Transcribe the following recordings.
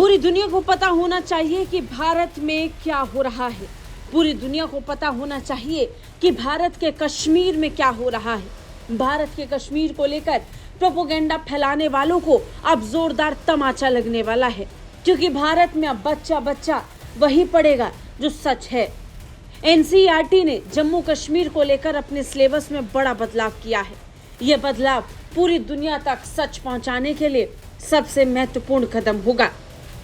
पूरी दुनिया को पता होना चाहिए कि भारत में क्या हो रहा है। पूरी दुनिया को पता होना चाहिए कि भारत के कश्मीर में क्या हो रहा है। भारत के कश्मीर को लेकर प्रोपोगेंडा फैलाने वालों को अब जोरदार तमाचा लगने वाला है, क्योंकि भारत में अब बच्चा बच्चा वही पढ़ेगा जो सच है। एनसीईआरटी ने जम्मू कश्मीर को लेकर अपने सिलेबस में बड़ा बदलाव किया है। यह बदलाव पूरी दुनिया तक सच पहुंचाने के लिए सबसे महत्वपूर्ण कदम होगा।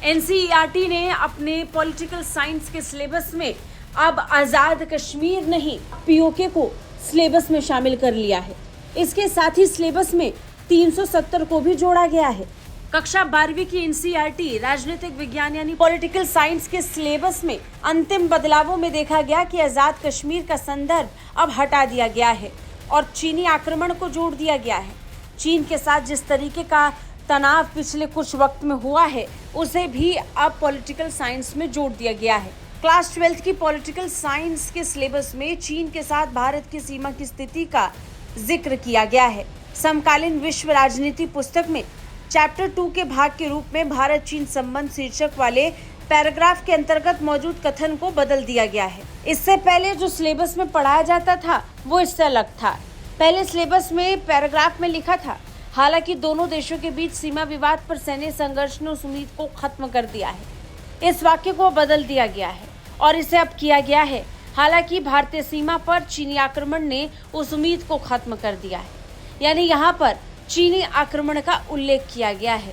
एनसीईआरटी ने अपने पॉलिटिकल साइंस के सिलेबस में अब आज़ाद कश्मीर नहीं, पीओके को सिलेबस में शामिल कर लिया है। इसके साथ ही सिलेबस में 370 को भी जोड़ा गया है। कक्षा 12वीं की एनसीईआरटी राजनीतिक विज्ञान यानी पॉलिटिकल साइंस के सिलेबस में अंतिम बदलावों में देखा गया कि आज़ाद कश्मीर का संदर्भ अब हटा दिया गया है और चीनी आक्रमण को जोड़ दिया गया है। चीन के साथ जिस तरीके का तनाव पिछले कुछ वक्त में हुआ है, उसे भी अब पॉलिटिकल साइंस में जोड़ दिया गया है। क्लास 12 की पॉलिटिकल साइंस के सिलेबस में चीन के साथ भारत की सीमा की स्थिति का जिक्र किया गया है। समकालीन विश्व राजनीति पुस्तक में चैप्टर 2 के भाग के रूप में भारत चीन संबंध शीर्षक वाले पैराग्राफ के अंतर्गत मौजूद कथन को बदल दिया गया है। इससे पहले जो सिलेबस में पढ़ाया जाता था वो इससे अलग था। पहले सिलेबस में पैराग्राफ में लिखा था, हालांकि दोनों देशों के बीच सीमा विवाद पर सैन्य संघर्ष ने उस उम्मीद को खत्म कर दिया है। इस वाक्य को बदल दिया गया है और इसे अब किया गया है, हालांकि भारतीय सीमा पर चीनी आक्रमण ने उस उम्मीद को खत्म कर दिया है। यानी यहाँ पर चीनी आक्रमण का उल्लेख किया गया है।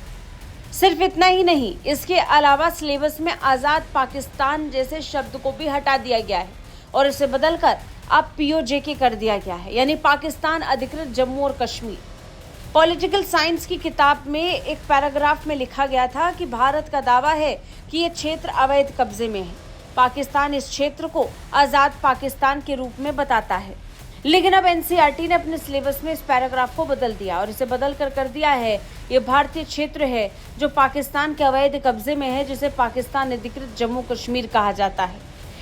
सिर्फ इतना ही नहीं, इसके अलावा सिलेबस में आज़ाद पाकिस्तान जैसे शब्द को भी हटा दिया गया है और इसे बदलकर अब पीओजेके कर दिया गया है, यानी पाकिस्तान अधिकृत जम्मू और कश्मीर। पॉलिटिकल साइंस की किताब में एक पैराग्राफ में लिखा गया था कि भारत का दावा है कि ये क्षेत्र अवैध कब्जे में है। पाकिस्तान इस क्षेत्र को आज़ाद पाकिस्तान के रूप में बताता है। लेकिन अब एनसीईआरटी ने अपने सिलेबस में इस पैराग्राफ को बदल दिया और इसे बदल कर दिया है, ये भारतीय क्षेत्र है जो पाकिस्तान के अवैध कब्जे में है, जिसे पाकिस्तान अधिकृत जम्मू कश्मीर कहा जाता है।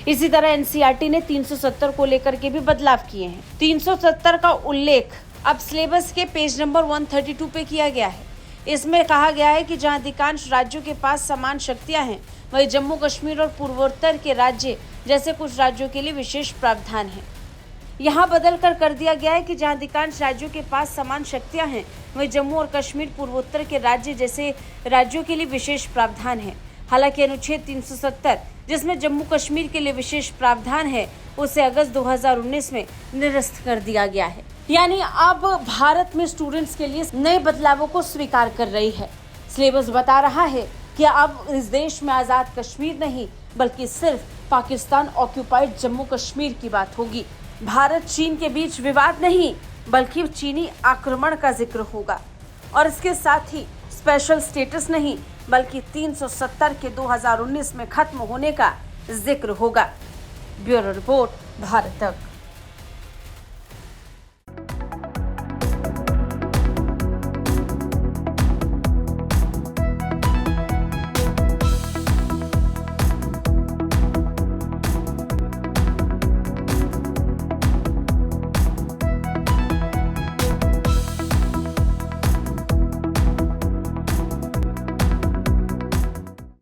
इसी तरह एनसीईआरटी ने 370 को लेकर के भी बदलाव किए हैं। 370 का उल्लेख अब सिलेबस के पेज नंबर 132 पे किया गया है। इसमें कहा गया है कि जहां अधिकांश राज्यों के पास समान शक्तियां हैं, वहीं जम्मू कश्मीर और पूर्वोत्तर के राज्य जैसे कुछ राज्यों के लिए विशेष प्रावधान है। यहाँ बदल कर दिया गया है कि जहां अधिकांश राज्यों के पास समान शक्तियां हैं, वहीं जम्मू और कश्मीर पूर्वोत्तर के राज्य जैसे राज्यों के लिए विशेष प्रावधान है। हालांकि अनुच्छेद 370 जिसमें जम्मू कश्मीर के लिए विशेष प्रावधान है, उसे अगस्त 2019 में निरस्त कर दिया गया है। यानी अब भारत में स्टूडेंट्स के लिए नए बदलावों को स्वीकार कर रही है। सिलेबस बता रहा है कि अब इस देश में आज़ाद कश्मीर नहीं, बल्कि सिर्फ पाकिस्तान ऑक्यूपाइड जम्मू कश्मीर की बात होगी। भारत चीन के बीच विवाद नहीं, बल्कि चीनी आक्रमण का जिक्र होगा और इसके साथ ही स्पेशल स्टेटस नहीं, बल्कि 370 के 2019 में खत्म होने का जिक्र होगा। ब्यूरो रिपोर्ट, भारत तक।